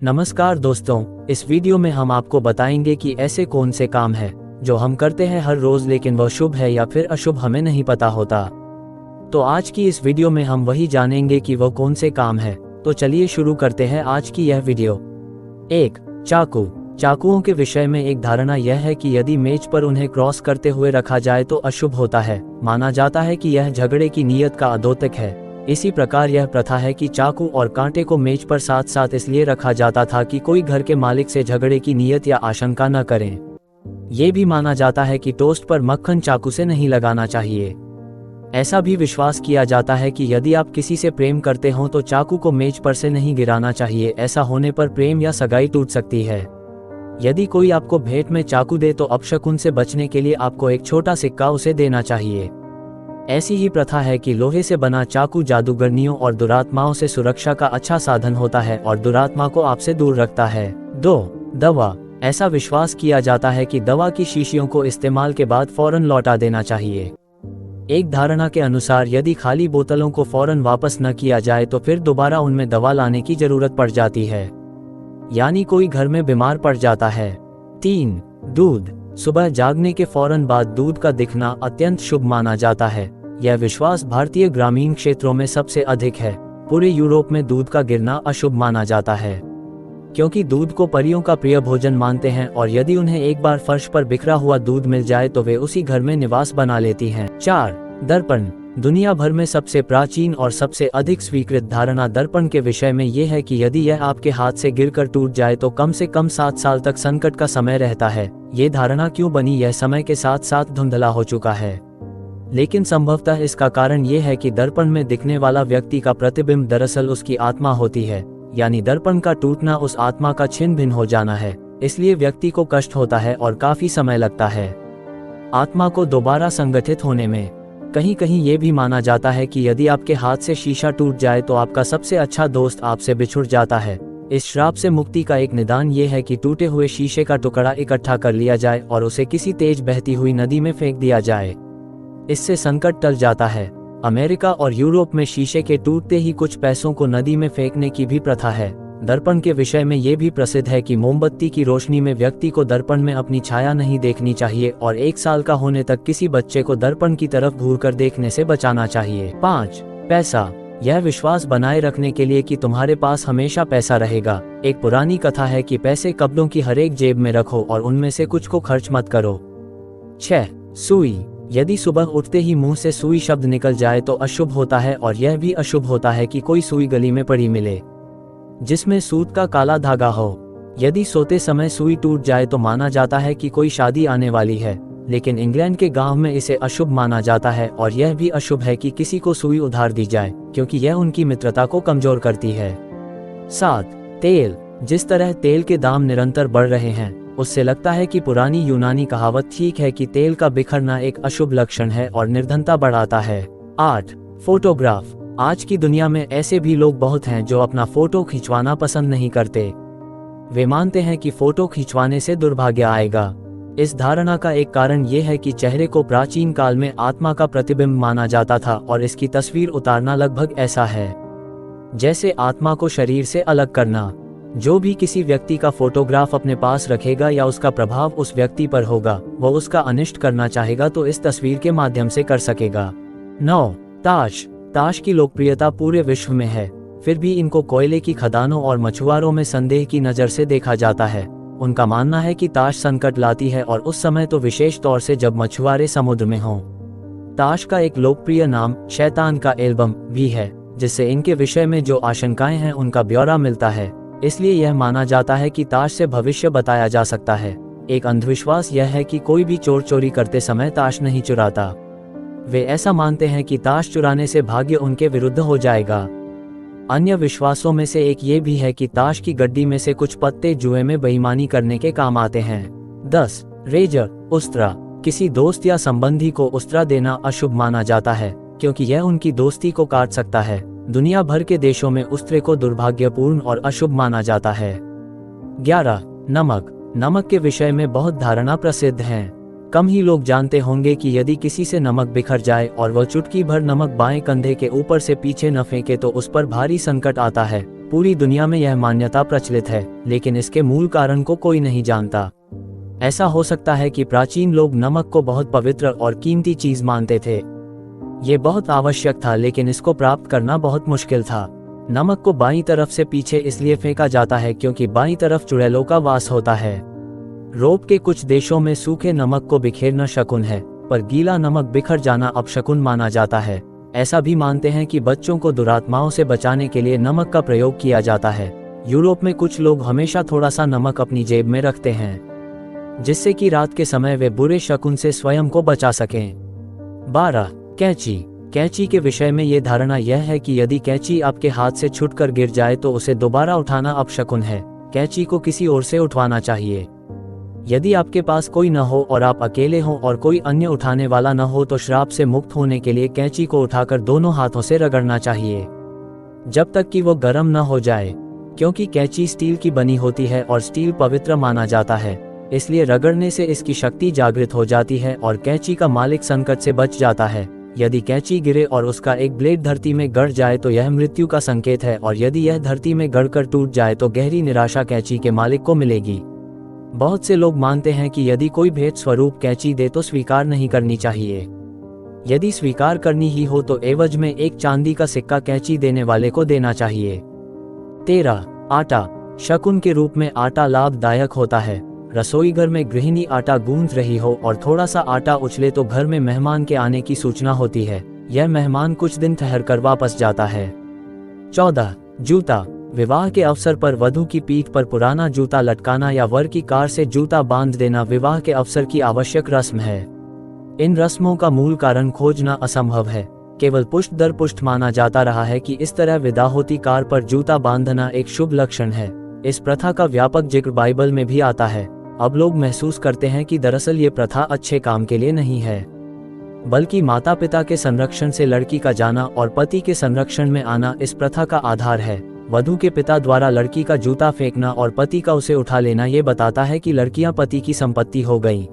नमस्कार दोस्तों, इस वीडियो में हम आपको बताएंगे कि ऐसे कौन से काम हैं जो हम करते हैं हर रोज लेकिन वह शुभ है या फिर अशुभ हमें नहीं पता होता। तो आज की इस वीडियो में हम वही जानेंगे कि वह कौन से काम है। तो चलिए शुरू करते हैं आज की यह वीडियो। 1. चाकू। चाकुओं के विषय में एक धारणा यह है कि यदि मेज पर उन्हें क्रॉस करते हुए रखा जाए तो अशुभ होता है। माना जाता है कि यह झगड़े की नीयत का अद्योतक है। इसी प्रकार यह प्रथा है कि चाकू और कांटे को मेज पर साथ साथ इसलिए रखा जाता था कि कोई घर के मालिक से झगड़े की नीयत या आशंका न करें। ये भी माना जाता है कि टोस्ट पर मक्खन चाकू से नहीं लगाना चाहिए। ऐसा भी विश्वास किया जाता है कि यदि आप किसी से प्रेम करते हो तो चाकू को मेज पर से नहीं गिराना चाहिए। ऐसा होने पर प्रेम या सगाई टूट सकती है। यदि कोई आपको भेंट में चाकू दे तो अपशकुन से बचने के लिए आपको एक छोटा सिक्का उसे देना चाहिए। ऐसी ही प्रथा है कि लोहे से बना चाकू जादूगरनियों और दुरात्माओं से सुरक्षा का अच्छा साधन होता है और दुरात्मा को आपसे दूर रखता है। 2. दवा। ऐसा विश्वास किया जाता है कि दवा की शीशियों को इस्तेमाल के बाद फौरन लौटा देना चाहिए। एक धारणा के अनुसार यदि खाली बोतलों को फौरन वापस न किया जाए तो फिर दोबारा उनमें दवा लाने की जरूरत पड़ जाती है, यानी कोई घर में बीमार पड़ जाता है। 3. दूध। सुबह जागने के फौरन बाद दूध का दिखना अत्यंत शुभ माना जाता है। यह विश्वास भारतीय ग्रामीण क्षेत्रों में सबसे अधिक है। पूरे यूरोप में दूध का गिरना अशुभ माना जाता है, क्योंकि दूध को परियों का प्रिय भोजन मानते हैं और यदि उन्हें एक बार फर्श पर बिखरा हुआ दूध मिल जाए तो वे उसी घर में निवास बना लेती हैं। 4. दर्पण। दुनिया भर में सबसे प्राचीन और सबसे अधिक स्वीकृत धारणा दर्पण के विषय में यह है कि यदि यह आपके हाथ से गिरकर टूट जाए तो कम से कम 7 साल तक संकट का समय रहता है। ये धारणा क्यों बनी, यह समय के साथ साथ धुंधला हो चुका है, लेकिन संभवतः इसका कारण ये है कि दर्पण में दिखने वाला व्यक्ति का प्रतिबिंब दरअसल उसकी आत्मा होती है, यानी दर्पण का टूटना उस आत्मा का छिन्न भिन्न हो जाना है। इसलिए व्यक्ति को कष्ट होता है और काफी समय लगता है आत्मा को दोबारा संगठित होने में। कहीं कहीं ये भी माना जाता है कि यदि आपके हाथ से शीशा टूट जाए तो आपका सबसे अच्छा दोस्त आपसे बिछुड़ जाता है। इस श्राप से मुक्ति का एक निदान ये है कि टूटे हुए शीशे का टुकड़ा इकट्ठा कर लिया जाए और उसे किसी तेज बहती हुई नदी में फेंक दिया जाए। इससे संकट टल जाता है। अमेरिका और यूरोप में शीशे के टूटते ही कुछ पैसों को नदी में फेंकने की भी प्रथा है। दर्पण के विषय में ये भी प्रसिद्ध है कि मोमबत्ती की रोशनी में व्यक्ति को दर्पण में अपनी छाया नहीं देखनी चाहिए और 1 साल का होने तक किसी बच्चे को दर्पण की तरफ घूरकर देखने से बचाना चाहिए। 5. पैसा। यह विश्वास बनाए रखने के लिए कि तुम्हारे पास हमेशा पैसा रहेगा। एक पुरानी कथा है कि पैसे कपड़ों की हर एक जेब में रखो और उनमें से कुछ को खर्च मत करो। 6. सुई। यदि सुबह उठते ही मुंह से सुई शब्द निकल जाए तो अशुभ होता है और यह भी अशुभ होता है कि कोई सुई गली में पड़ी मिले जिसमें सूत का काला धागा हो। यदि सोते समय सुई टूट जाए तो माना जाता है कि कोई शादी आने वाली है, लेकिन इंग्लैंड के गांव में इसे अशुभ माना जाता है और यह भी अशुभ है कि किसी को सुई उधार दी जाए, क्योंकि यह उनकी मित्रता को कमजोर करती है। 7. तेल। जिस तरह तेल के दाम निरंतर बढ़ रहे हैं उससे लगता है कि पुरानी यूनानी कहावत ठीक है कि तेल का बिखरना एक अशुभ लक्षण है और निर्धनता बढ़ाता है। 8. फोटोग्राफ। आज की दुनिया में ऐसे भी लोग बहुत हैं जो अपना फोटो खिंचवाना पसंद नहीं करते। वे मानते हैं कि फोटो खिंचवाने से दुर्भाग्य आएगा। इस धारणा का एक कारण ये है कि चेहरे को प्राचीन काल में आत्मा का प्रतिबिंब माना जाता था और इसकी तस्वीर उतारना लगभग ऐसा है जैसे आत्मा को शरीर से अलग करना। जो भी किसी व्यक्ति का फोटोग्राफ अपने पास रखेगा या उसका प्रभाव उस व्यक्ति पर होगा, वह उसका अनिष्ट करना चाहेगा तो इस तस्वीर के माध्यम से कर सकेगा। 9. ताश। ताश की लोकप्रियता पूरे विश्व में है, फिर भी इनको कोयले की खदानों और मछुआरों में संदेह की नज़र से देखा जाता है। उनका मानना है कि ताश संकट लाती है और उस समय तो विशेष तौर से जब मछुआरे समुद्र में हों। ताश का एक लोकप्रिय नाम शैतान का एल्बम भी है, जिससे इनके विषय में जो आशंकाएं हैं उनका ब्यौरा मिलता है। इसलिए यह माना जाता है कि ताश से भविष्य बताया जा सकता है। एक अंधविश्वास यह है कि कोई भी चोर चोरी करते समय ताश नहीं चुराता। वे ऐसा मानते हैं कि ताश चुराने से भाग्य उनके विरुद्ध हो जाएगा। अन्य विश्वासों में से एक ये भी है कि ताश की गड्डी में से कुछ पत्ते जुए में बेईमानी करने के काम आते हैं। 10. रेजर। उस्त्रा। किसी दोस्त या संबंधी को उस्त्रा देना अशुभ माना जाता है, क्योंकि यह उनकी दोस्ती को काट सकता है। दुनिया भर के देशों में उस्त्रे को दुर्भाग्यपूर्ण और अशुभ माना जाता है। 11. नमक। नमक के विषय में बहुत धारणा प्रसिद्ध हैं। कम ही लोग जानते होंगे कि यदि किसी से नमक बिखर जाए और वह चुटकी भर नमक बाएं कंधे के ऊपर से पीछे न फेंके तो उस पर भारी संकट आता है। पूरी दुनिया में यह मान्यता प्रचलित है, लेकिन इसके मूल कारण को कोई नहीं जानता। ऐसा हो सकता है कि प्राचीन लोग नमक को बहुत पवित्र और कीमती चीज मानते थे। ये बहुत आवश्यक था, लेकिन इसको प्राप्त करना बहुत मुश्किल था। नमक को बाईं तरफ से पीछे इसलिए फेंका जाता है क्योंकि बाईं तरफ चुड़ैलों का वास होता है। यूरोप के कुछ देशों में सूखे नमक को बिखेरना शकुन है, पर गीला नमक बिखर जाना अपशकुन माना जाता है। ऐसा भी मानते हैं कि बच्चों को दुरात्माओं से बचाने के लिए नमक का प्रयोग किया जाता है। यूरोप में कुछ लोग हमेशा थोड़ा सा नमक अपनी जेब में रखते हैं, जिससे कि रात के समय वे बुरे शकुन से स्वयं को बचा सकें। 12. कैंची। कैंची के विषय में ये धारणा यह है कि यदि कैंची आपके हाथ से छूटकर गिर जाए तो उसे दोबारा उठाना अपशकुन है। कैंची को किसी ओर से उठवाना चाहिए। यदि आपके पास कोई न हो और आप अकेले हों और कोई अन्य उठाने वाला न हो तो श्राप से मुक्त होने के लिए कैंची को उठाकर दोनों हाथों से रगड़ना चाहिए, जब तक कि वो गर्म न हो जाए। क्योंकि कैंची स्टील की बनी होती है और स्टील पवित्र माना जाता है, इसलिए रगड़ने से इसकी शक्ति जागृत हो जाती है और कैंची का मालिक संकट से बच जाता है। यदि कैंची गिरे और उसका एक ब्लेड धरती में गड़ जाए तो यह मृत्यु का संकेत है, और यदि यह धरती में गड़कर टूट जाए तो गहरी निराशा कैंची के मालिक को मिलेगी। बहुत से लोग मानते हैं कि यदि कोई भेंट स्वरूप कैंची दे तो स्वीकार नहीं करनी चाहिए। यदि स्वीकार करनी ही हो तो एवज में एक चांदी का सिक्का कैंची देने वाले को देना चाहिए। 13. आटा। शकुन के रूप में आटा लाभदायक होता है। रसोईघर में गृहिणी आटा गूंथ रही हो और थोड़ा सा आटा उछले तो घर में मेहमान के आने की सूचना होती है। यह मेहमान कुछ दिन ठहर कर वापस जाता है। 14. जूता। विवाह के अवसर पर वधू की पीठ पर पुराना जूता लटकाना या वर की कार से जूता बांध देना विवाह के अवसर की आवश्यक रस्म है। इन रस्मों का मूल कारण खोजना असंभव है। केवल पुष्ट दर पुष्ट माना जाता रहा है कि इस तरह विदा होती कार पर जूता बांधना एक शुभ लक्षण है। इस प्रथा का व्यापक जिक्र बाइबल में भी आता है। अब लोग महसूस करते हैं कि दरअसल ये प्रथा अच्छे काम के लिए नहीं है, बल्कि माता पिता के संरक्षण से लड़की का जाना और पति के संरक्षण में आना इस प्रथा का आधार है। वधू के पिता द्वारा लड़की का जूता फेंकना और पति का उसे उठा लेना ये बताता है कि लड़कियां पति की संपत्ति हो गईं।